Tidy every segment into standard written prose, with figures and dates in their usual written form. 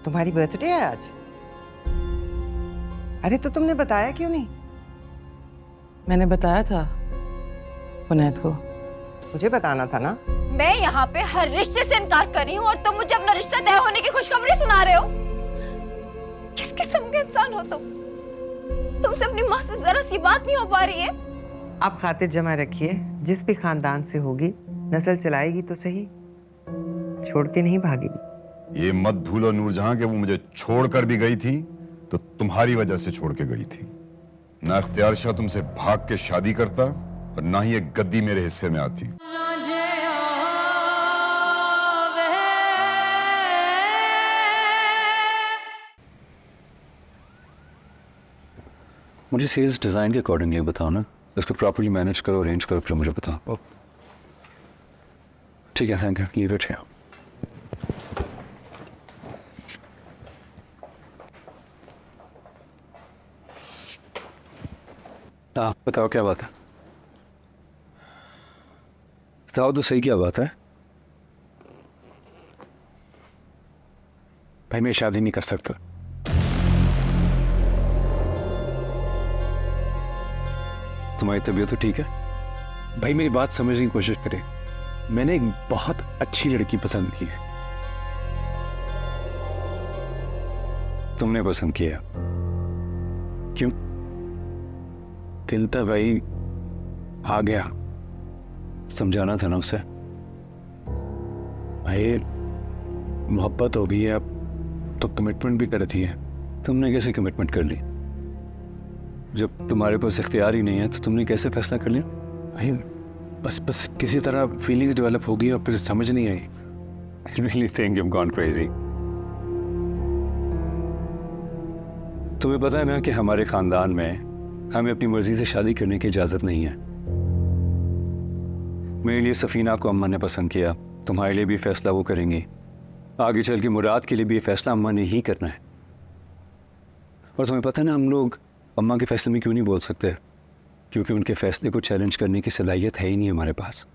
तुम्हारी बर्थडे है आज? अरे तो तुमने बताया क्यों नहीं? मैंने बताया था उनैत को। मुझे बताना था ना। मैं यहाँ पे हर रिश्ते से इनकार कर रही हूँ और तुम मुझे अपना रिश्ता तय होने की खुशखबरी सुना रहे हो। किस किस्म के इंसान हो तुम? तुमसे अपनी माँ से जरा सी बात नहीं हो पा रही है। आप खातिर जमा रखिए, जिस भी खानदान से होगी नस्ल चलाएगी तो सही, छोड़ के नहीं भागेगी। ये मत भूलो नूरजहां कि वो मुझे छोड़कर भी गई थी तो तुम्हारी वजह से छोड़ के गई थी। ना इख्तियार शाह तुमसे भाग के शादी करता और ना ही एक गद्दी मेरे हिस्से में आती। मुझे सेल्स डिज़ाइन के अकॉर्डिंग ये बताओ ना, इसको प्रॉपर्ली मैनेज करो, अरेंज करो, फिर मुझे बताओ। ठीक है, thank you, leave it here. हाँ बताओ क्या बात है, बताओ तो सही क्या बात है। भाई मैं शादी नहीं कर सकता। तुम्हारी तबीयत तो ठीक है? भाई मेरी बात समझने की कोशिश करें, मैंने एक बहुत अच्छी लड़की पसंद की है। तुमने पसंद किया क्यों? दिल था भाई, आ गया, समझाना था ना उसे। भाई मोहब्बत हो गई है अब तो कमिटमेंट भी कर दी है। तुमने कैसे कमिटमेंट कर ली? जब तुम्हारे पास इख्तियार ही नहीं है तो तुमने कैसे फैसला कर लिया? भाई बस किसी तरह फीलिंग्स डेवलप होगी और फिर समझ नहीं आई। I really think you've gone crazy. तुम्हें पता है ना कि हमारे खानदान में हमें अपनी मर्जी से शादी करने की इजाजत नहीं है। मेरे लिए सफीना को अम्मा ने पसंद किया, तुम्हारे लिए भी फैसला वो करेंगी। आगे चल के मुराद के लिए भी ये फैसला अम्मा ने ही करना है। और तुम्हें पता है ना हम लोग अम्मा के फैसले में क्यों नहीं बोल सकते? क्योंकि उनके फैसले को चैलेंज करने की सलाहियत है ही नहीं हमारे पास।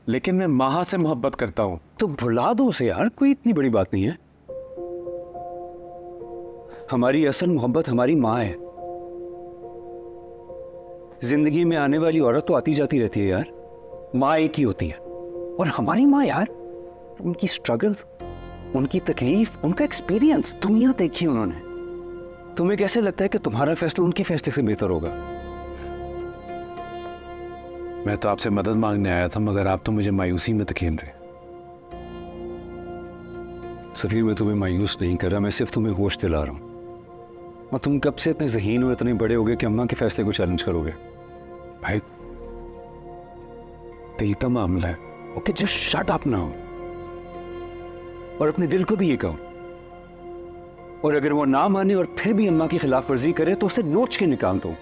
लेकिन मैं माँ से मोहब्बत करता हूँ। तो भुला दो उसे यार, कोई इतनी बड़ी बात नहीं है। हमारी असल मोहब्बत हमारी माँ है। जिंदगी में आने वाली औरत तो आती जाती रहती है यार, माँ एक ही होती है। और हमारी माँ यार, उनकी स्ट्रगल्स, उनकी तकलीफ, उनका एक्सपीरियंस दुनिया देखी उन्होंने। तुम्हें कैसे लगता है कि तुम्हारा फैसला उनके फैसले से बेहतर होगा? मैं तो आपसे मदद मांगने आया था, मगर आप तो मुझे मायूसी में धकेल रहे। सफीर मैं तुम्हें मायूस नहीं कर रहा, मैं सिर्फ तुम्हें होश दिला रहा हूं। और तुम कब से इतने ज़हीन और इतने बड़े हो गए कि अम्मा के फैसले को चैलेंज करोगे? भाई दिल का मामला है। Okay just shut up now. और अपने दिल को भी ये कहो, और अगर वो ना माने और फिर भी अम्मा की खिलाफ वर्जी करे तो उसे नोच के निकाल दो।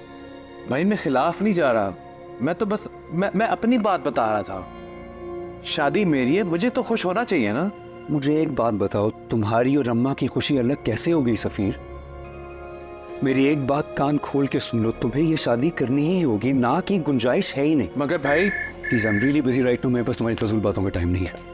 भाई मैं खिलाफ नहीं जा रहा, मैं तो बस मैं अपनी बात बता रहा था। शादी मेरी है, मुझे तो खुश होना चाहिए ना। मुझे एक बात बताओ, तुम्हारी और अम्मा की खुशी अलग कैसे हो गई सफीर? मेरी एक बात कान खोल के सुन लो, तुम्हें ये शादी करनी ही होगी, ना की गुंजाइश है ही नहीं। मगर भाई please I am really busy right now, मेरे पास तुम्हारी फजूल बातों का टाइम नहीं है।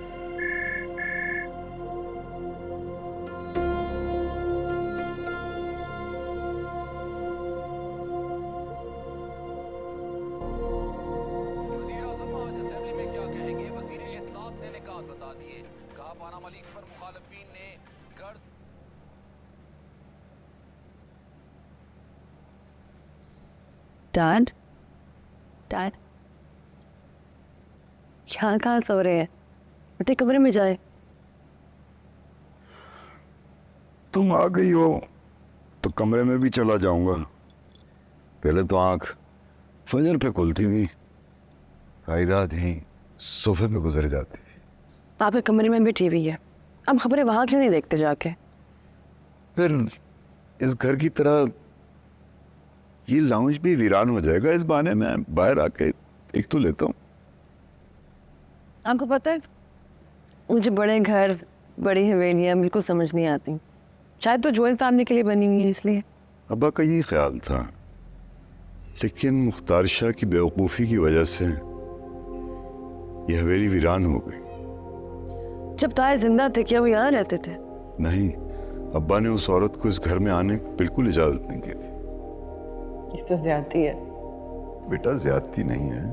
डैड, डैड यहाँ कहाँ सो रहे हैं? अपने कमरे में जाए। तुम आ गई हो तो कमरे में भी चला जाऊंगा। पहले तो आंख फजर पे खुलती थी, सारी रात यहीं सोफे पे गुजर जाती थी। आपके कमरे में भी टीवी है, अब खबरें वहाँ क्यों नहीं देखते जाके? फिर इस घर की तरह ये लाउंज भी वीरान हो जाएगा। इस बहाने मैं बाहर आके एक तो लेता हूँ। आपको पता है मुझे बड़े घर, बड़ी हवेलियाँ बिल्कुल समझ नहीं आती। शायद तो जॉइंट फैमिली के लिए बनी हुई है इसलिए। अब्बा का यही ख्याल था, लेकिन मुख्तार शाह की बेवकूफ़ी की वजह से ये हवेली वीरान हो गई। जब ताए जिंदा थे क्या वो यहाँ रहते थे? नहीं, अब्बा ने उस औरत को इस घर में आने की बिल्कुल इजाजत नहीं दी थी। ये तो ज्यादती है। बेटा ज्यादती नहीं है,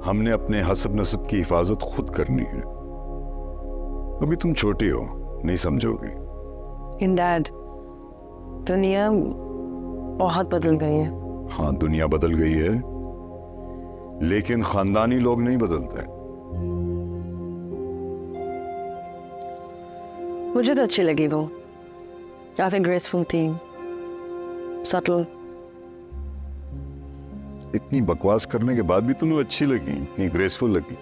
हमने अपने हसब नसब की हिफाजत खुद करनी है। अभी तुम छोटी हो, नहीं समझोगी। इन डैड, दुनिया बहुत बदल गई है। हाँ, दुनिया बदल गई है, लेकिन खानदानी लोग नहीं बदलते। मुझे तो अच्छी लगी वो, काफी ग्रेसफुल थी, सटल। इतनी बकवास करने के बाद भी तुम्हें अच्छी लगी, इतनी ग्रेसफुल लगी।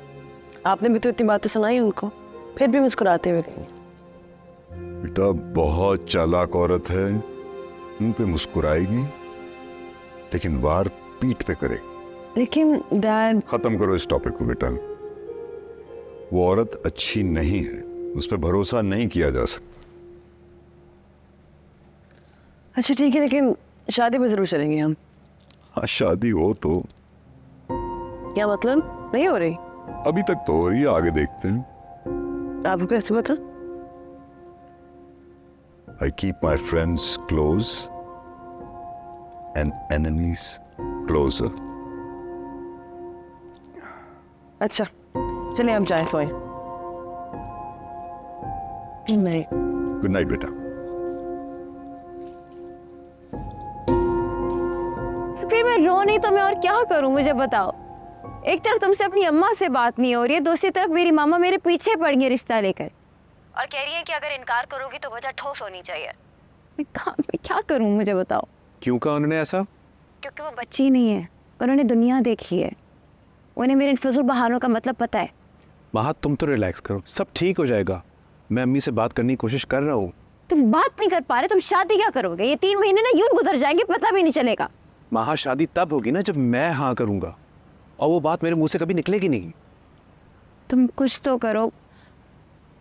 आपने भी तो इतनी बातें सुनाई उनको, फिर भी मुस्कुराते हुए गई। बेटा बहुत चालाक औरत है, उन पे मुस्कुराएगी लेकिन वार पीठ पे करेगी। लेकिन डैड, खत्म करो इस टॉपिक को बेटा। वो औरत अच्छी नहीं है, उस पर भरोसा नहीं किया जा सकता। अच्छा ठीक है, लेकिन शादी पे जरूर चलेंगे हम। हाँ, शादी हो तो। क्या मतलब? नहीं हो रही? अभी तक तो हो रही है, आगे देखते हैं। आपको कैसे पता? I keep my friends close and enemies closer. अच्छा चलिए हम जाए सोए। नहीं, गुड नाइट बेटा। तो फिर मैं रो नहीं तो मैं और क्या करूं, मुझे बताओ। एक तरफ तुमसे अपनी अम्मा से बात नहीं हो रही है, दूसरी तरफ मेरी मामा मेरे पीछे पड़ गई रिश्ता लेकर और कह रही है कि अगर इनकार करोगी तो वजह ठोस होनी चाहिए। मैं क्या करूं, मुझे बताओ। क्यों कहा उन्होंने ऐसा? क्योंकि वो बच्ची नहीं है, उन्होंने दुनिया देखी है, उन्हें मेरे इन फिजूल बहानों का मतलब पता है। महा तुम तो रिलैक्स करो, सब ठीक हो जाएगा। मैं अम्मी से बात करने की कोशिश कर रहा हूँ। तुम बात नहीं कर पा रहे, तुम शादी क्या करोगे? ये 3 महीने ना यूं गुजर जाएंगे, पता भी नहीं चलेगा। महा शादी तब होगी ना जब मैं हाँ करूँगा, और वो बात मेरे मुंह से कभी निकलेगी नहीं। तुम कुछ तो करो,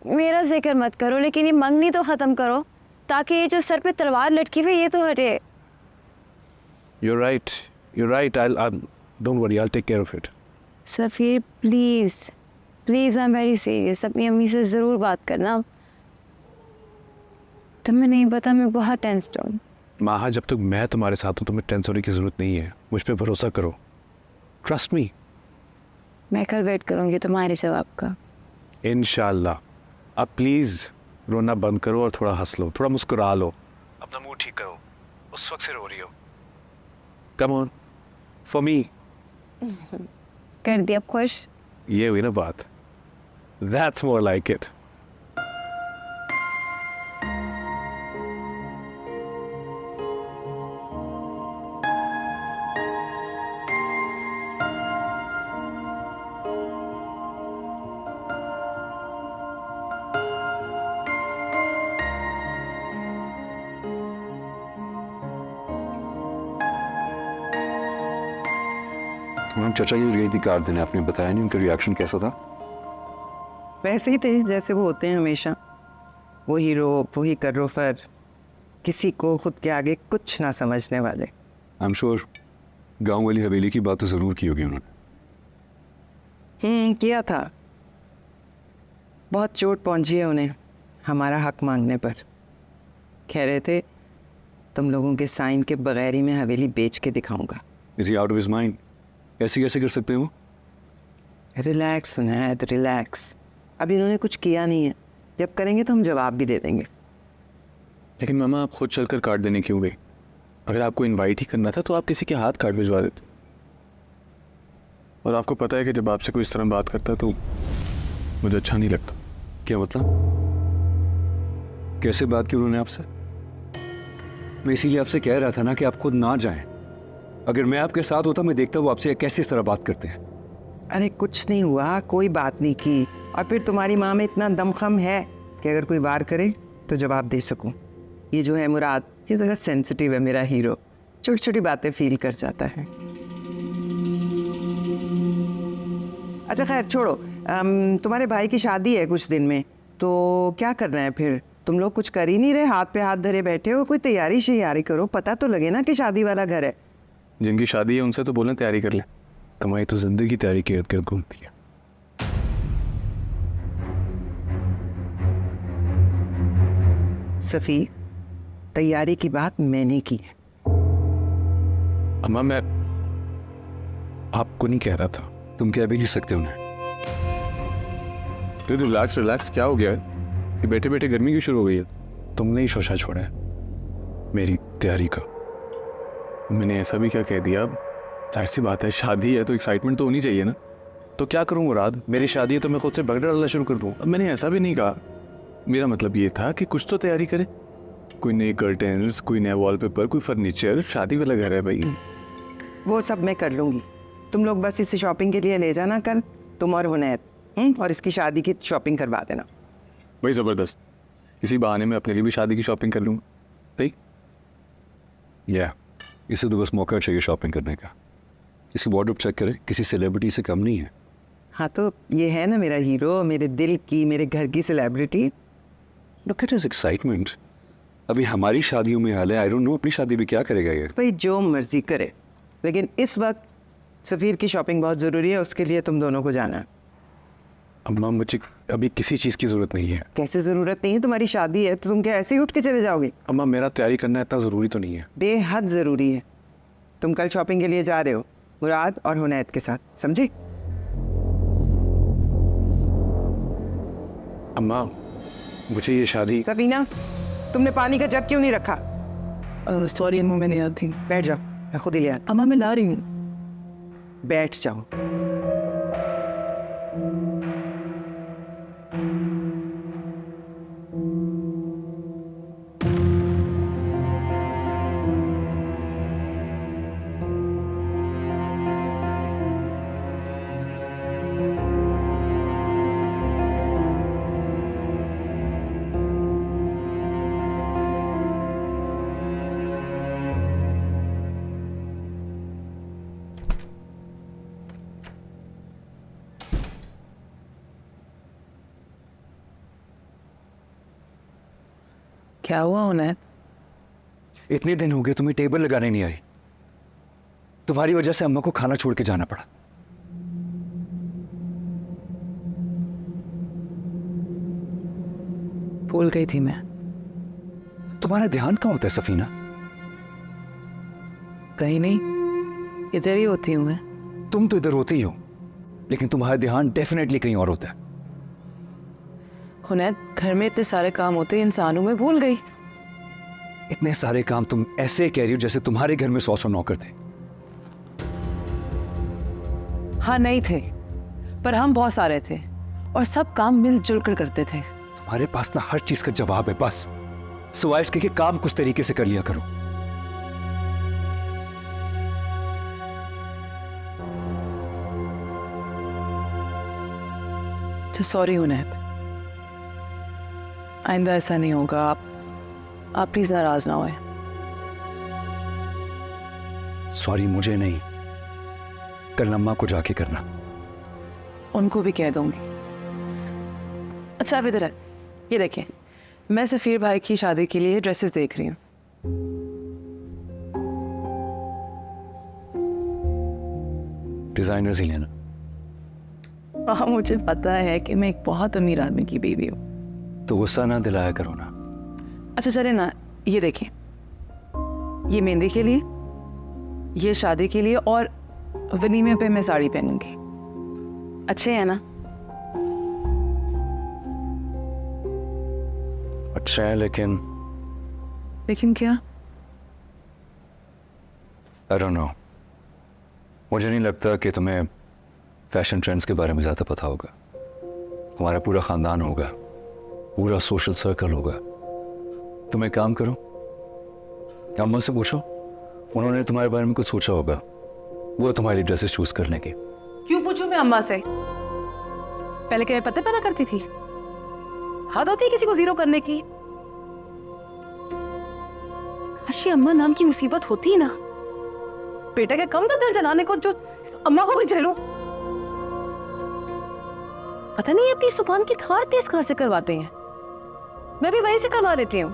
मेरा जिक्र मत करो, लेकिन ये मंगनी तो खत्म करो ताकि ये जो सर पे तलवार लटकी हुई ये तो हटे। You're right. Don't worry, I'll take care of it. Safeer please I am very serious, अपनी अम्मी से ज़रूर बात करना। तुम्हें नहीं पता मैं बहुत टेंस्ड हूँ। माहा, जब तक मैं तुम्हारे साथ हूँ तुम्हें टेंशन होने की ज़रूरत नहीं है। मुझ पे भरोसा करो, ट्रस्ट मी। मैं कल वेट करूँगी तुम्हारे जवाब का। इंशाल्लाह। अब प्लीज़ रोना बंद करो और थोड़ा हंस लो, थोड़ा मुस्कुरा लो, अपना मूड ठीक करो। उस वक्त से रो रही हो। Come on for me. कर दिया खुश? ये हुई ना बात। That's more like it. Ma'am चाचा जी गई थी कार देने, आपने बताया नहीं उनका रिएक्शन कैसा था? वैसे ही थे जैसे वो होते हैं हमेशा, वो हीरो वही कर्रोफर, किसी को खुद के आगे कुछ ना समझने वाले। आई एम श्योर गाँव वाली हवेली की बात तो ज़रूर की होगी उन्होंने। किया था। बहुत चोट पहुंची है उन्हें हमारा हक मांगने पर। कह रहे थे तुम लोगों के साइन के बगैर ही मैं हवेली बेच के दिखाऊंगा। Is he out of his mind? ऐसे कैसे कर सकते हैं वो? Relax Sunaid, relax. अभी इन्होंने कुछ किया नहीं है, जब करेंगे तो हम जवाब भी दे देंगे। लेकिन मामा आप खुद चलकर कार्ड देने क्यों गई? अगर आपको इनवाइट ही करना था तो आप किसी के हाथ कार्ड भिजवा देते। और आपको पता है कि जब आपसे कोई इस तरह बात करता है तो मुझे अच्छा नहीं लगता। क्या मतलब? कैसे बात की उन्होंने आपसे? मैं इसीलिए आपसे कह रहा था ना कि आप खुद ना जाएं। अगर मैं आपके साथ होता मैं देखता वो आपसे कैसे इस तरह बात करते हैं। अरे कुछ नहीं हुआ, कोई बात नहीं की। और फिर तुम्हारी माँ में इतना दमखम है कि अगर कोई वार करे तो जवाब दे सकूं। ये जो है मुराद, ये ज़रा सेंसिटिव है मेरा हीरो, छोटी छोटी बातें फील कर जाता है। अच्छा खैर छोड़ो, तुम्हारे भाई की शादी है कुछ दिन में, तो क्या करना है फिर? तुम लोग कुछ कर ही नहीं रहे, हाथ पे हाथ धरे बैठे हो। कोई तैयारी शेयारी करो, पता तो लगे ना कि शादी वाला घर है। जिनकी शादी है उनसे तो बोलें तैयारी कर ले। तुम्हारी तो जिंदगी तैयारी के इर्द गिर्द घूमती है। सफ़ीर, तैयारी की बात मैंने की है। अम्मा मैं आपको नहीं कह रहा था। तुम कह भी नहीं सकते उन्हें। रिलैक्स रिलैक्स, क्या हो गया है? ये बैठे बैठे गर्मी क्यों शुरू हो गई है? तुमने ही शोशा छोड़ा है मेरी तैयारी का। मैंने ऐसा भी क्या कह दिया? जाहिर सी बात है, शादी है तो एक्साइटमेंट तो होनी चाहिए ना। तो क्या करूँ मुराद, मेरी शादी है तो मैं खुद से भगदड़ डालना शुरू कर दूँ? अब मैंने ऐसा भी नहीं कहा। मेरा मतलब ये था कि कुछ तो तैयारी करें, कोई नए कर्टेंस, कोई नया वॉलपेपर, कोई फर्नीचर। शादी वाला घर है भाई। वो सब मैं कर लूँगी, तुम लोग बस इसे शॉपिंग के लिए ले जाना कल, तुम और हुनैत, और इसकी शादी की शॉपिंग करवा देना। भाई ज़बरदस्त, इसी बहाने में अपने लिए भी शादी की शॉपिंग कर लूँगा। सही? या इसे तो बस मौका चाहिए शॉपिंग करने का। इसकी वार्डरोब चेक करें, किसी सेलिब्रिटी से कम नहीं है। हाँ तो ये है ना मेरा हीरो, मेरे दिल की, मेरे घर की celebrity. Look at his excitement. अभी हमारी शादियों में हाल है, आई डोंट नो अपनी शादी में क्या करेगा ये। भाई जो मर्जी करे, लेकिन इस वक्त सफ़ीर की शॉपिंग बहुत ज़रूरी है, उसके लिए तुम दोनों को जाना है। अम्मा मुझे अभी किसी चीज़ की ज़रूरत नहीं है। कैसे ज़रूरत नहीं है? तुम्हारी शादी है तो तुम क्या ऐसे ही उठ के चले जाओगे? अम्मा मेरा तैयारी करना इतना ज़रूरी तो नहीं है। बेहद ज़रूरी है। तुम कल शॉपिंग के लिए जा रहे हो मुराद और हुनैत के साथ, समझे? अम्मा मुझे ये शादी। सफीना, तुमने पानी का जग क्यों नहीं रखा? सॉरी अम्मा, मैंने याद थी। बैठ जाओ, मैं खुद ही ले आता अम्मा मैं ला रही हूँ। हूँ। बैठ जाओ। क्या हुआ हुनैत? इतने दिन हो गए तुम्हें टेबल लगाने नहीं आई। तुम्हारी वजह से अम्मा को खाना छोड़ के जाना पड़ा। भूल गई थी मैं। तुम्हारा ध्यान कहाँ होता है सफीना? कहीं नहीं, इधर ही होती हूँ मैं। तुम तो इधर होती ही हो, लेकिन तुम्हारा ध्यान डेफिनेटली कहीं और होता है। हुनैत, घर में इतने सारे काम होते इंसानों में भूल गई। इतने सारे काम तुम ऐसे कह रही हो जैसे तुम्हारे घर में 100 नौकर थे। हाँ नहीं थे, पर हम बहुत सारे थे और सब काम मिलजुल कर करते थे। तुम्हारे पास ना हर चीज का जवाब है, बस सिवाय इसके कि काम कुछ तरीके से कर लिया करो। सॉरी हुनैत, आइंदा ऐसा नहीं होगा। आप प्लीज नाराज ना होए। सॉरी मुझे नहीं, कल अम्मा को जाके करना। उनको भी कह दूंगी। अच्छा अब इधर है, ये देखें, मैं सफ़ीर भाई की शादी के लिए ड्रेसेस देख रही हूँ। डिजाइनर्स ही लेना। हाँ मुझे पता है कि मैं एक बहुत अमीर आदमी की बीवी हूँ। तो गुस्सा ना दिलाया करो ना। अच्छा चले ना, ये देखें, ये मेहंदी के लिए, ये शादी के लिए, और वलीमे पे मैं साड़ी पहनूंगी। अच्छे हैं ना? अच्छा है, लेकिन लेकिन क्या? आई डोंट नो, मुझे नहीं लगता कि तुम्हें फैशन ट्रेंड्स के बारे में ज़्यादा पता होगा। हमारा पूरा ख़ानदान होगा, पूरा सोशल सर्कल होगा। तुम एक काम करो, अम्मा से पूछो, उन्होंने तुम्हारे बारे में कुछ सोचा होगा। वो तुम्हारी ड्रेसेस चूज करने की। क्यों पूछूं मैं अम्मा से? पहले क्या मैं पते पहना करती थी? हद होती है किसी को जीरो करने की। काशी अम्मा नाम की मुसीबत होती है ना, बेटा के कम का दिल जलाने को जो अम्मा को भी झेलूं। पता नहीं आपकी सुभान की खार तेज कहां से करवाते हैं। मैं भी वहीं से करवा लेती हूँ।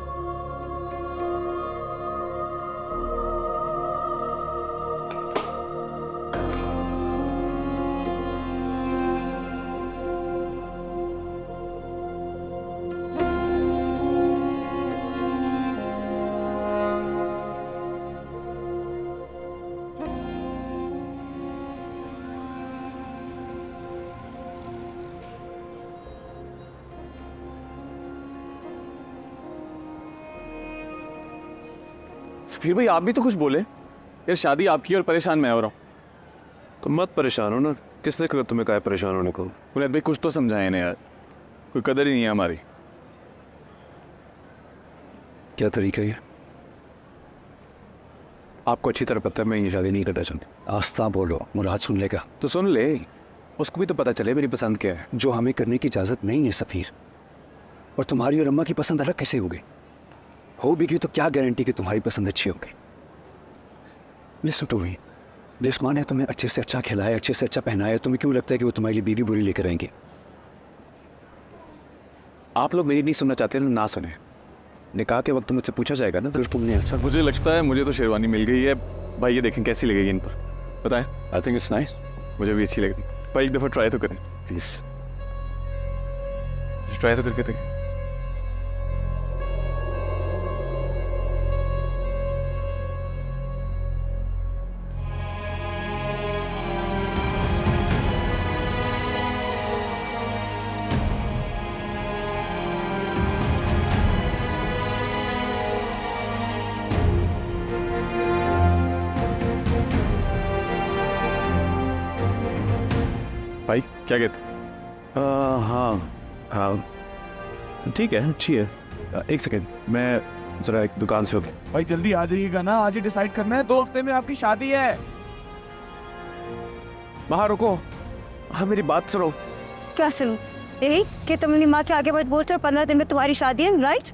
फिर भाई आप भी तो कुछ बोले यार, शादी आपकी और परेशान मैं हो रहा हूँ। तुम मत परेशान हो ना, किसने कहा तुम्हें कहा है परेशान होने को? बुनियाद भाई कुछ तो समझाए ना यार, कोई कदर ही नहीं है हमारी। क्या तरीका है? आपको अच्छी तरह पता है मैं ये शादी नहीं करना चाहती। आस्था बोलो, मुराद सुन लेगा तो सुन ले, उसको भी तो पता चले मेरी पसंद क्या है। जो हमें करने की इजाज़त नहीं है सफ़ीर। और तुम्हारी और अम्मा की पसंद अलग कैसे हो गई? हो भी गई तो क्या गारंटी कि तुम्हारी पसंद अच्छी हो गई? लिसन टू मी, जिस माँ ने तुम्हें अच्छे से अच्छा खिलाया, अच्छे से अच्छा पहनाया, तुम्हें क्यों लगता है कि वो तुम्हारे लिए बीवी बुरी लेकर आएंगे? आप लोग मेरी नहीं सुनना चाहते ना सुने। निकाह के वक्त मुझसे पूछा जाएगा ना, फिर तुमने ऐसा। मुझे लगता है मुझे तो शेरवानी मिल गई है भाई, ये देखें कैसी लगेगी इन पर, बताएं। I think it's nice. मुझे भी अच्छी लगी भाई, एक दफ़ा ट्राई तो करें प्लीज़। ट्राई तो करके देखें। भाई क्या कहते? हाँ हाँ ठीक है, अच्छी है। एक सेकेंड, मैं ज़रा एक दुकान से होके। भाई जल्दी आ जाइएगा ना, आज ही डिसाइड करना है, 2 हफ्ते में आपकी शादी है। वहाँ रुको, हाँ मेरी बात सुनो। क्या सुनूं? यही कि तुम अपनी माँ के आगे मत बोलते और 15 दिन में तुम्हारी शादी है, राइट?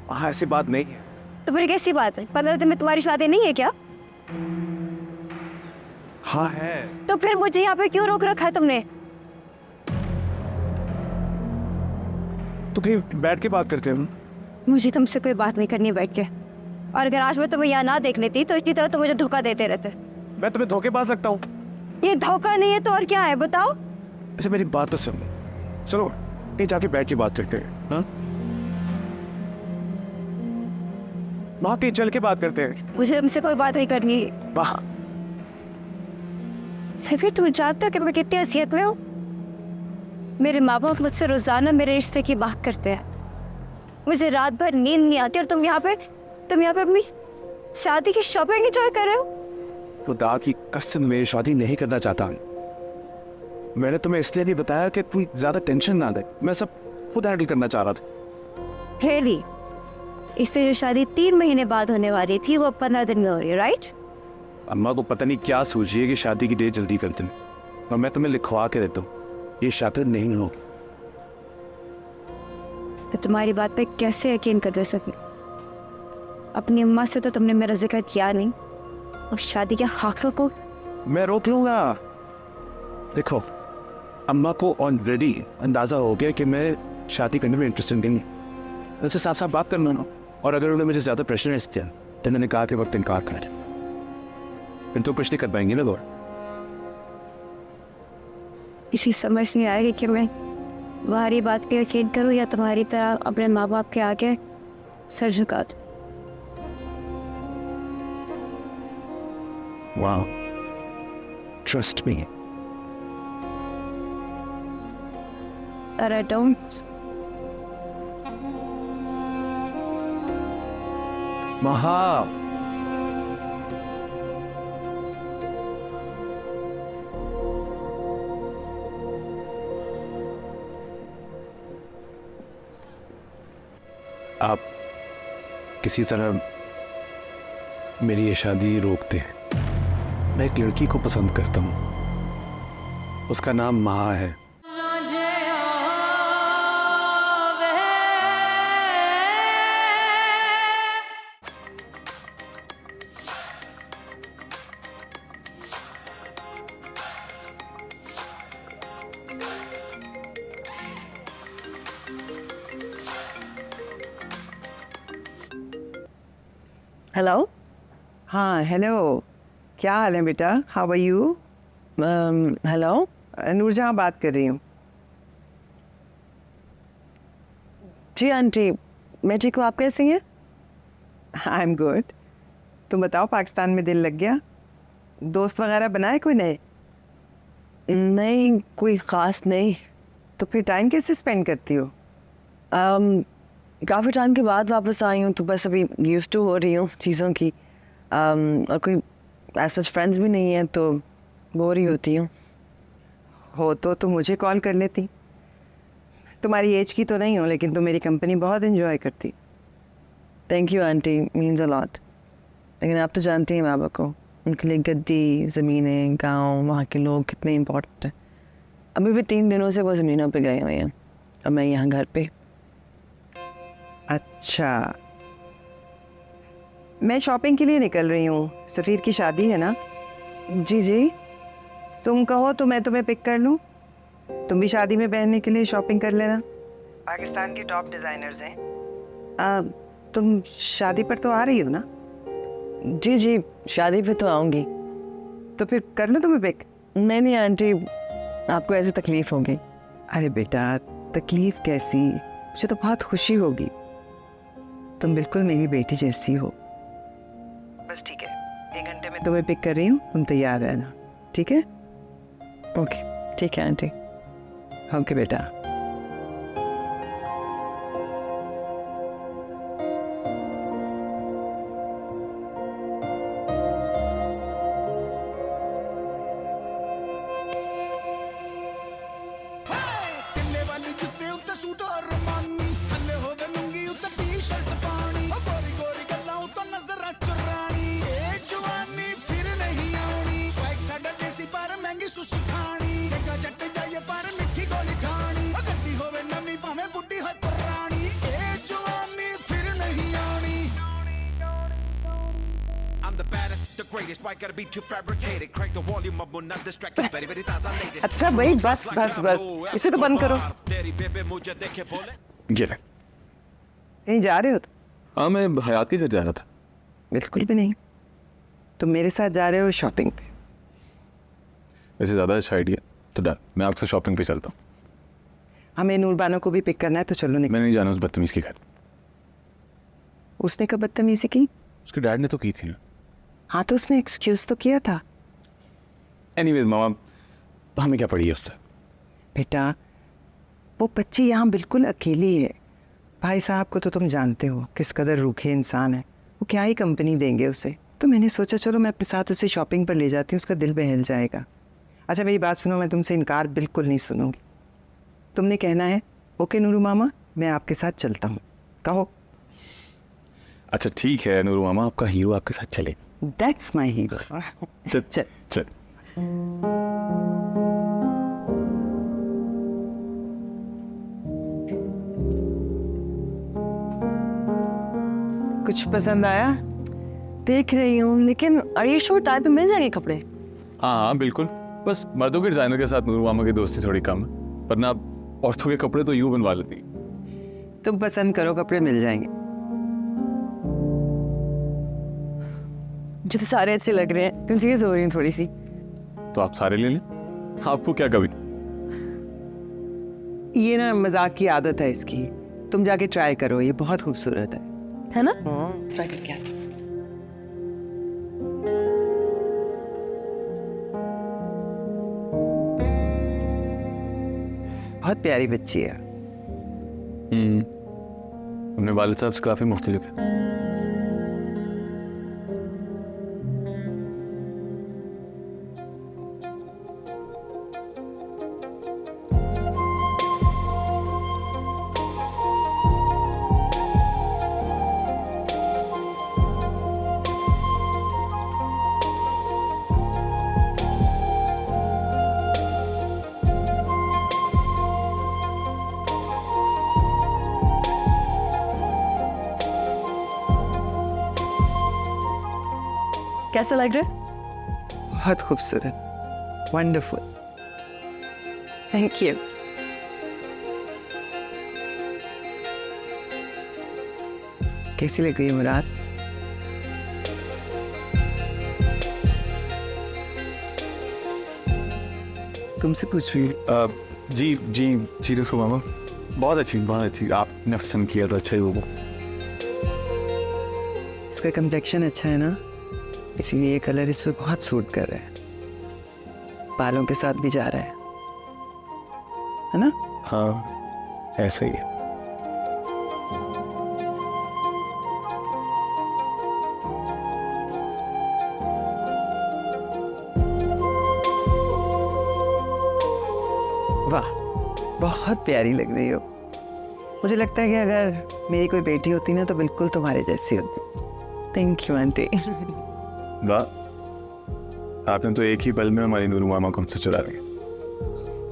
हाँ ऐसी बात नहीं है। तो फिर कैसी बात है? 15 दिन में तुम्हारी शादी नहीं है क्या? हाँ है। तो फिर मुझे यहाँ पे क्यों रोक रखा है तुमने? तो कहीं बैठ के बात करते हैं। मुझे तुमसे कोई बात नहीं करनी है बैठ के। और अगर आज मैं तुम्हें यहाँ ना देख लेती तो इसी तरह तुम मुझे धोखा देते रहते। मैं तुम्हें धोखेबाज लगता हूँ? ये धोखा नहीं है तो और क्या है, बताओ। अच्छा मेरी बात तो सुनो, चलो कहीं जाके बैठ के बात करते हैं। हाँ वहाँ कहीं चल के बात करते हैं। मुझे तुमसे कोई बात नहीं करनी है। वहाँ सफीर तुम जानते हो कि मैं कितनी हैसियत में हूँ? मेरे माँ बाप मुझसे रोजाना मेरे रिश्ते की बात करते हैं। मुझे रात भर नींद नहीं आती और तुम यहाँ पे अपनी शादी की शॉपिंग एंजॉय कर रहे हो। खुदा की कसम में शादी नहीं करना चाहता। मैंने तुम्हें इसलिए नहीं बताया कि तू ज्यादा टेंशन ना दे, मैं सब खुद हैंडल करना चाह रहा था। रियली? इससे जो शादी 3 महीने बाद होने वाली थी वो 15 दिन में हो रही है, राइट? अम्मा को पता नहीं क्या सूझिए कि शादी की डेट जल्दी करते हैं, और मैं तुम्हें लिखवा के देता हूँ ये शादी नहीं हो। तो तुम्हारी बात पे कैसे यकीन कर सके? अपनी अम्मा से तो तुमने मेरा जिक्र किया नहीं और शादी के खाखरों को मैं रोक लूंगा। देखो अम्मा को ऑलरेडी अंदाजा हो गया कि मैं शादी करने में इंटरेस्टेड नहीं हूँ। उनसे साफ साफ बात करना ना, और अगर उन्होंने मुझे ज्यादा प्रेशराइज किया तो उन्होंने कहा कि वक्त इनकार कर, फिर तो कुछ नहीं कर पाएंगे ना गौर। किसी समझ नहीं आएगी कि मैं तुम्हारी बात पे यकीन करूँ या तुम्हारी तरह अपने माँ बाप के आगे सर झुका दूं। Wow. Trust me. But I don't. Maha. आप किसी तरह मेरी ये शादी रोकते हैं। मैं एक लड़की को पसंद करता हूँ, उसका नाम महा है। हेलो। हाँ हेलो, क्या हाल है बेटा? How are you? Hello. Noorjahan बात कर रही हूँ। जी आंटी, मैं ठीक हूँ, आप कैसी हैं? आई एम गुड। तुम बताओ, पाकिस्तान में दिल लग गया? दोस्त वगैरह बनाए कोई नए? नहीं, कोई ख़ास नहीं। तो फिर टाइम कैसे स्पेंड करती हो? काफ़ी टाइम के बाद वापस आई हूँ तो बस अभी यूज्ड टू हो रही हूँ चीज़ों की। और कोई ऐसा फ्रेंड्स भी नहीं है तो बोर ही होती हूँ। हो तो मुझे कॉल कर लेती। तुम्हारी एज की तो नहीं हो, लेकिन तुम मेरी कंपनी बहुत एंजॉय करती। Thank you aunty, means a lot. लेकिन आप तो जानती हैं बाबा को, उनके लिए गद्दी, ज़मीनें, गांव, वहाँ के लोग कितने इम्पोर्टेंट हैं। अभी भी 3 दिनों से वो ज़मीनों पे गए हुए हैं और मैं यहाँ घर पे। अच्छा, मैं शॉपिंग के लिए निकल रही हूँ। सफ़ीर की शादी है ना? जी जी। तुम कहो तो मैं तुम्हें पिक कर लूँ। तुम भी शादी में पहनने के लिए शॉपिंग कर लेना। पाकिस्तान के टॉप डिज़ाइनर्स हैं। तुम शादी पर तो आ रही हो ना? जी जी, शादी पे तो आऊँगी। तो फिर कर लो तुम्हें पिक। नहीं आंटी, आपको ऐसी तकलीफ़ होगी। अरे बेटा, तकलीफ कैसी, मुझे तो बहुत खुशी होगी। तुम बिल्कुल मेरी बेटी जैसी हो। बस ठीक है, 1 घंटे में तुम्हें पिक कर रही हूँ, तुम तैयार रहना, ठीक है? ओके ठीक है आंटी। ओके बेटा। अच्छा भाई, बस बस बस, इसे तो बंद करो। ये ले। कहीं जा रहे हो? हाँ, मैं हयात के घर जा रहा था। बिल्कुल भी नहीं, तुम मेरे साथ जा रहे हो शॉपिंग पे। वैसे ज़्यादा अच्छा आइडिया तो डन, मैं आपसे शॉपिंग पे चलता हूँ। हमें नूरबानो को भी पिक करना है, तो चलो निकल। मैंने नहीं जाना उस बदतमीज़ के घर। उसने कब बदतमीजी की? उसके डैड ने तो की थी ना। हाँ, तो उसने एक्सक्यूज तो किया था। एनीवेज मामा, तो हमें क्या पड़ी है उससे? बेटा, वो बच्ची यहाँ बिल्कुल अकेली है। भाई साहब को तो तुम जानते हो किस कदर रूखे इंसान है, वो क्या ही कंपनी देंगे उसे। तो मैंने सोचा चलो मैं अपने साथ उसे शॉपिंग पर ले जाती हूँ, उसका दिल बहल जाएगा। अच्छा मेरी बात सुनो, मैं तुमसे इनकार बिल्कुल नहीं सुनूंगी। तुमने कहना है ओके नूरू मामा, मैं आपके साथ चलता हूँ, कहो। अच्छा ठीक है नूरू मामा, आपका हीरो आपके साथ चले। That's my hero. चल चल चल। कुछ पसंद आया? देख रही हूँ, लेकिन आर यू श्योर टाइम पे मिल जाएंगे कपड़े? हाँ हाँ बिल्कुल, बस मर्दों के डिज़ाइनर के साथ नूरू मामा की दोस्ती थोड़ी कम है, वरना औरतों के कपड़े तो यूँ बनवा लेती। तुम पसंद करो, कपड़े मिल जाएंगे। मुझे तो सारे अच्छे लग रहे हैं, कंफ्यूज हो रही हूँ थोड़ी सी। तो आप सारे ले लें, आपको क्या कभी। ये ना मजाक की आदत है इसकी, तुम जाके ट्राई करो, ये बहुत खूबसूरत है ना? ट्राई करके आते। बहुत प्यारी बच्ची है। अपने वालिद साहब से काफ़ी मुख्तलिफ है। कैसा लग रहा है? बहुत खूबसूरत, वंडरफुल। Thank you. कैसी लग रही है मुराद? तुमसे पूछ रही हूँ। जी जी जी देखो मामा, बहुत अच्छी, आपने पसंद किया तो अच्छा ही होगा। इसका कम्प्लेक्शन अच्छा है ना, इसीलिए ये कलर इस पे बहुत सूट कर रहा है, बालों के साथ भी जा रहा है ना? हाँ ऐसा ही है। बहुत प्यारी लग रही हो। मुझे लगता है कि अगर मेरी कोई बेटी होती ना तो बिल्कुल तुम्हारे जैसी होती। Thank you aunty. वाह, आपने तो एक ही पल में हमारी नूर मामा को हमसे चुरा लिया।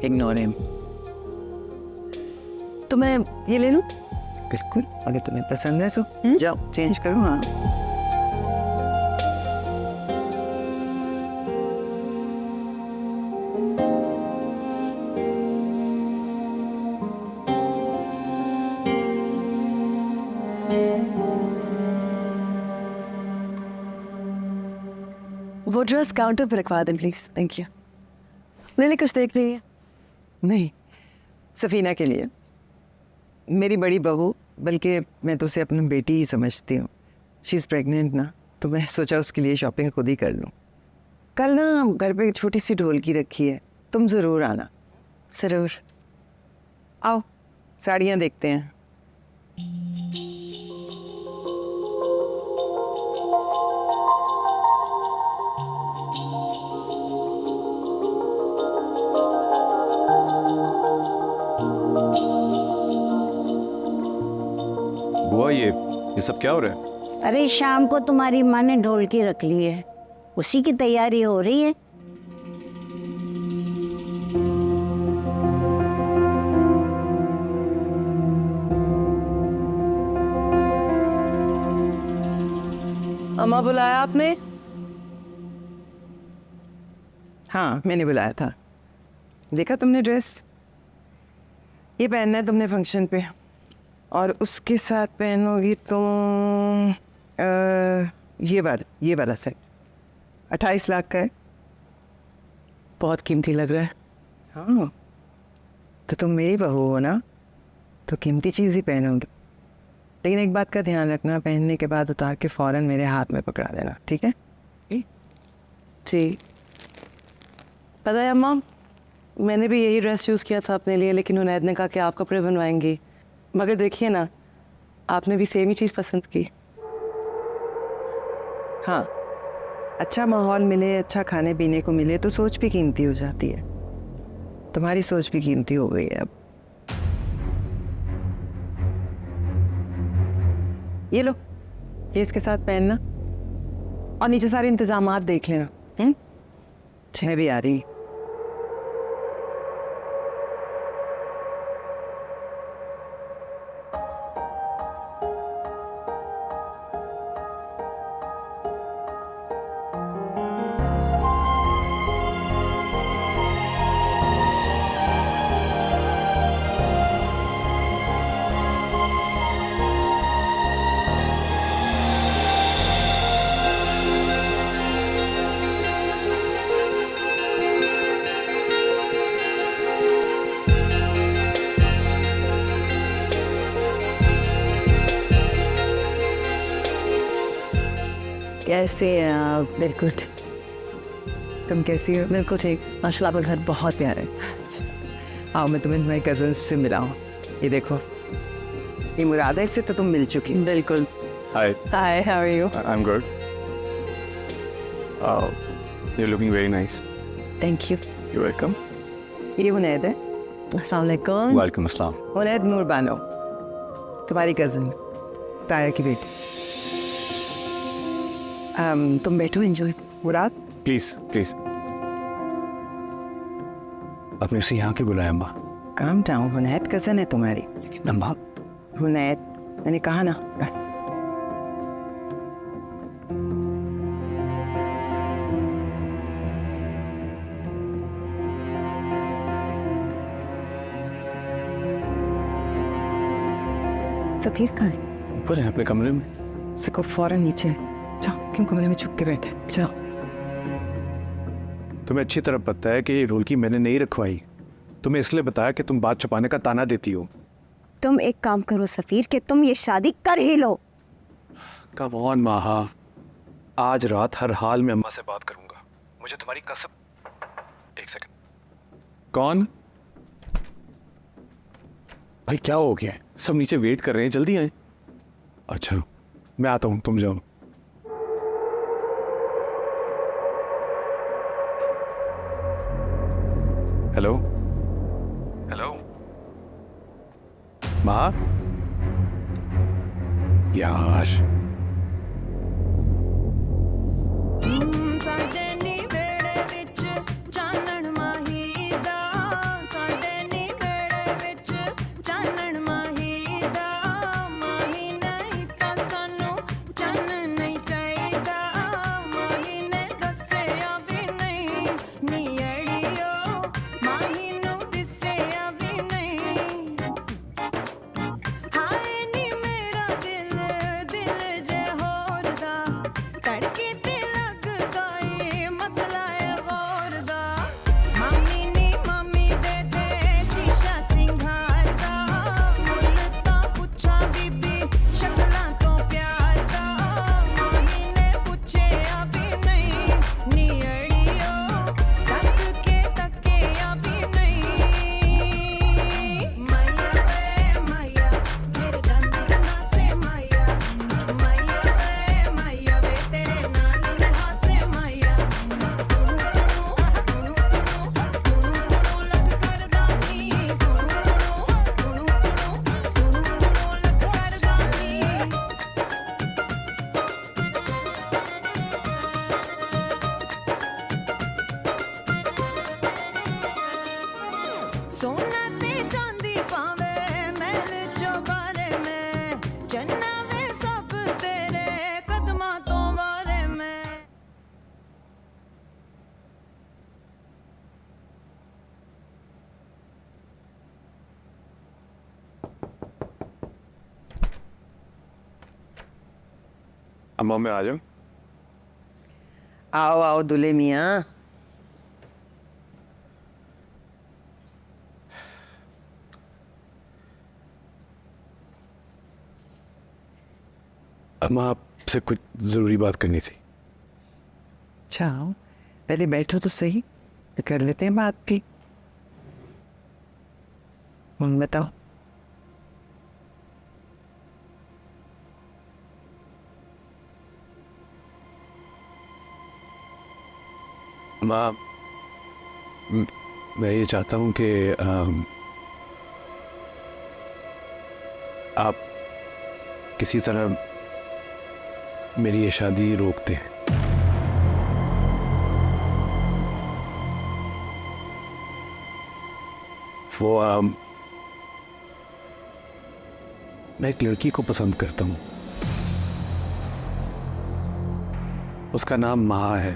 Ignore him. तो मैं ये ले लूँ? बिल्कुल, अगर तुम्हें पसंद है तो जाओ चेंज करो। हाँ वो ड्रेस काउंटर पर रखवा दें प्लीज। Thank you. नहीं कुछ देख रही है? नहीं, सफीना के लिए, मेरी बड़ी बहू, बल्कि मैं तो उसे अपनी बेटी ही समझती हूँ। शी इज़ प्रेग्नेंट ना, तो मैं सोचा उसके लिए शॉपिंग खुद ही कर लूँ। कल ना घर पे एक छोटी सी ढोलकी रखी है, तुम ज़रूर आना। जरूर। आओ साड़ियाँ देखते हैं। बुआ, ये सब क्या हो रहा है? अरे शाम को तुम्हारी माँ ने ढोलकी रख ली है, उसी की तैयारी हो रही है। अम्मा बुलाया आपने? हाँ मैंने बुलाया था। देखा तुमने ड्रेस? ये पहनना है तुमने फंक्शन पे, और उसके साथ पहनोगी तुम ये वाला सेट 28 लाख का है। बहुत कीमती लग रहा है। हाँ तो तुम मेरी बहू हो ना, तो कीमती चीज़ ही पहनोगी। लेकिन एक बात का ध्यान रखना, पहनने के बाद उतार के फ़ौरन मेरे हाथ में पकड़ा देना, ठीक है? जी। पता है अम्मा, मैंने भी यही ड्रेस चूज़ किया था अपने लिए, लेकिन उनैद ने कहा कि आप कपड़े बनवाएंगी। मगर देखिए ना, आपने भी सेम ही चीज़ पसंद की। हाँ, अच्छा माहौल मिले, अच्छा खाने पीने को मिले तो सोच भी कीमती हो जाती है। तुम्हारी सोच भी कीमती हो गई है अब। ये लो, ये इसके साथ पहनना, और नीचे सारे इंतजामात देख लेना। मैं भी आ रही। कैसे हैं आप? बिल्कुल। तुम कैसी हो? बिल्कुल ठीक। माशाल्लाह आपका घर बहुत प्यारा है। आओ मैं तुम्हें तुम्हारे कजन से मिलाऊं। ये देखो, ये मुराद है, इससे तो तुम मिल चुकी। बिल्कुल। Hi, hi, how are you? I am good. You looking very nice. Thank you. You welcome. ये उनैद है। अस्सलाम वालेकुम। वालेकुम अस्सलाम। उनैद नूर बानो, तुम्हारी कजन, ताया की बेटी। तुम बैठो, एंजॉय। Murad please please. आपने उसे यहाँ क्यों बुलाया अम्मा? काम डाउन, हुनैद कजन है तुम्हारी। अम्मा, हुनैद, मैंने कहा ना। सफीर कहाँ है? ऊपर है अपने कमरे में। सको फौरन नीचे जाओ। क्यों कमरे में छुप के बैठे? जाओ। तुम्हें अच्छी तरह पता है कि ये ढोलकी मैंने नहीं रखवाई। तुम्हें इसलिए बताया कि तुम बात छुपाने का ताना देती हो। तुम एक काम करो सफीर, कि तुम ये शादी कर ही लो। कम ऑन माहा, आज रात हर हाल में अम्मा से बात करूंगा। मुझे तुम्हारी कसम। एक सेकंड। कौन? भाई क्या हो गया? सब नीचे वेट कर रहे हैं, जल्दी आए। अच्छा मैं आता हूं, तुम जाओ। हेलो हेलो, माँ यार अम्मा मैं आ जाऊं? आओ आओ दुल्हे मियाँ। अम्मा आपसे कुछ जरूरी बात करनी थी। अच्छा पहले बैठो तो सही, तो कर लेते हैं बात की। बताओ। माँ मैं ये चाहता हूँ कि आप किसी तरह मेरी ये शादी रोक दें। वो मैं एक लड़की को पसंद करता हूँ, उसका नाम महा है,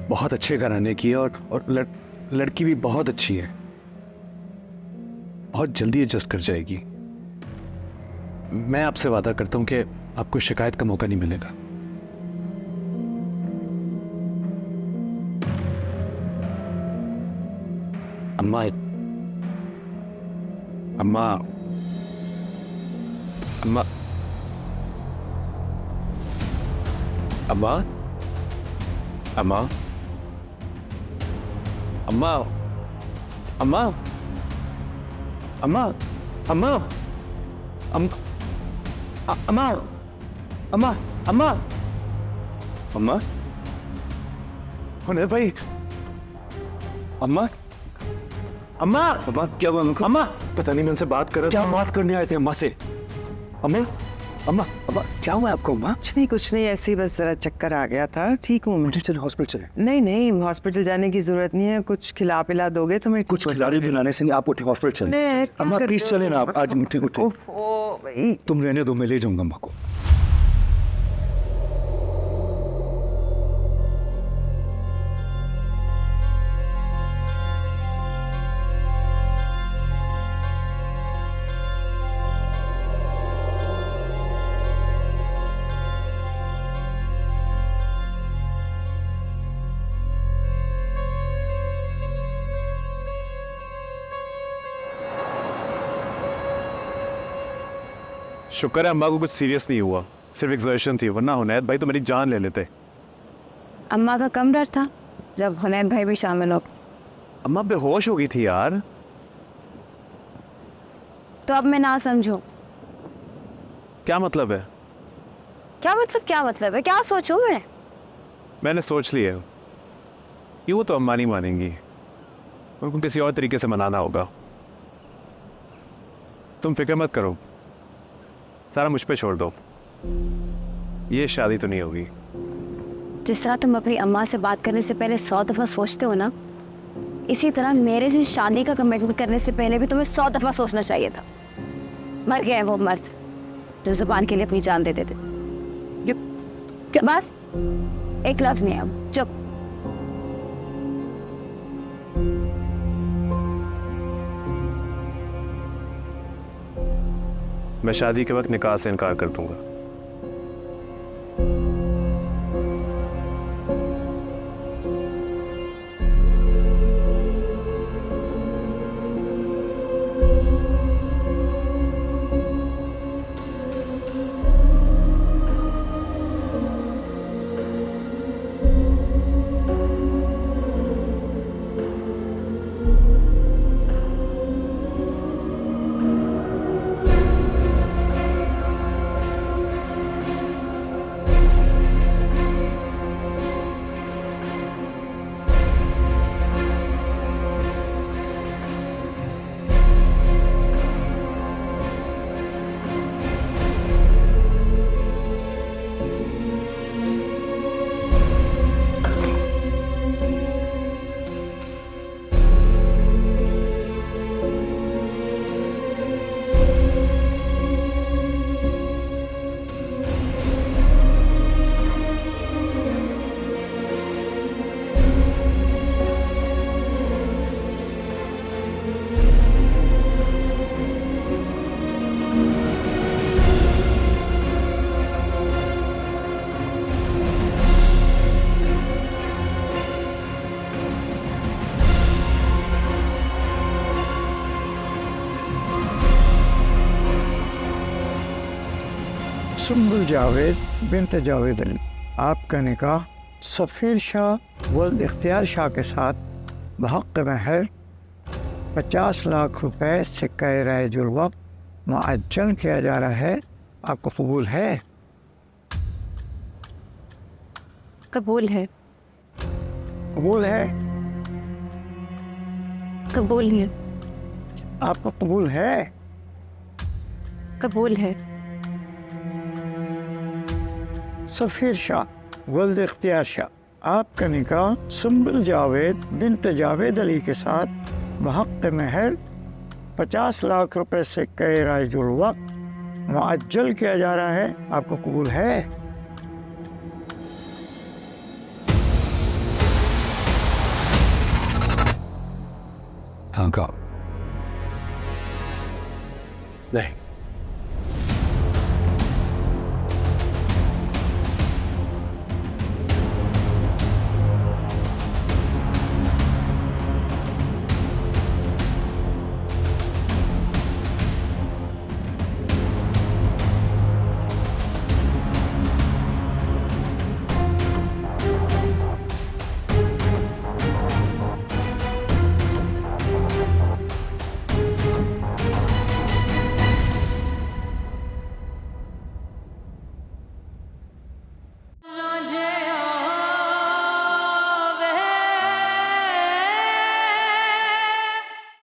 बहुत अच्छे घराने की है और लड़की भी बहुत अच्छी है, बहुत जल्दी एडजस्ट कर जाएगी। मैं आपसे वादा करता हूं कि आपको शिकायत का मौका नहीं मिलेगा। अम्मा अम्मा अम्मा अम्मा अम्मा अम्मा अम्मा अम्मा अम्मा अम्मा अम्मा अम्मा अम्मा हुनैर भाई, अम्मा अम्मा अम्मा क्या हुआ? अम्मा पता नहीं, मैं उनसे बात कर रहा था। क्या बात करने आए थे अम्मा से? अम्मा अम्मा अम्मा क्या हुआ आपको अम्मा? कुछ नहीं ऐसे ही बस जरा चक्कर आ गया था, ठीक हूँ मैं। चलो हॉस्पिटल चले। नहीं नहीं हॉस्पिटल जाने की जरूरत नहीं है, कुछ खिला पिला दोगे तो मैं कुछ खिलाने पिलाने से नहीं, आप उठे हॉस्पिटल चले। अम्मा प्लीज चले ना आप, आज उठे उठे। ओ भाई तुम रहने दो, मैं ले जाऊंगा अम्मा को। शुक्र है अम्मा को कुछ सीरियस नहीं हुआ, सिर्फ एक्सर्शन थी, वरना हुनैद भाई तो मेरी जान ले लेते। अम्मा का कम डर था जब हुनैद भाई भी शामिल हो। अम्मा बेहोश हो गई थी यार। तो अब मैं ना समझो। क्या मतलब है? क्या मतलब है? क्या सोचूं मैं? मैंने सोच लिया, यूँ तो अम्मा नहीं मानेंगी, उनको किसी और तरीके से मनाना होगा। तुम फिक्र मत करो, सारा मुझ पे छोड़ दो, ये शादी तो नहीं होगी। जिस तरह तुम अपनी अम्मा से बात करने से पहले 100 दफ़ा सोचते हो ना, इसी तरह मेरे से शादी का कमिटमेंट करने से पहले भी तुम्हें 100 दफ़ा सोचना चाहिए था। मर गए हैं वो मर्द जो जुबान के लिए अपनी जान दे देते। बस एक लफ्ज़ नहीं, अब चुप। मैं शादी के वक्त निकाह से इनकार कर दूंगा। सुम्बुल जावेद बिनत जावेद अली, आपका निकाह सफ़ीर शाह वल्द इख्तियार शाह के साथ बहक़ महर 50 लाख रुपए सिक्का राइजुल वक्त मुअज्जल किया जा रहा है। आपको कबूल है? कबूल है। कबूल है? कबूल है। आपको कबूल है? कबूल है। सफ़ीर शाह वल्द इख्तियार शाह, आपका निकाह सुम्बुल जावेद बिनत जावेद अली के साथ बहक़ महर 50 लाख रुपए सिक्का राइजुल वक्त मुअज्जल किया जा रहा है। आपको कबूल है? हाँ का नहीं।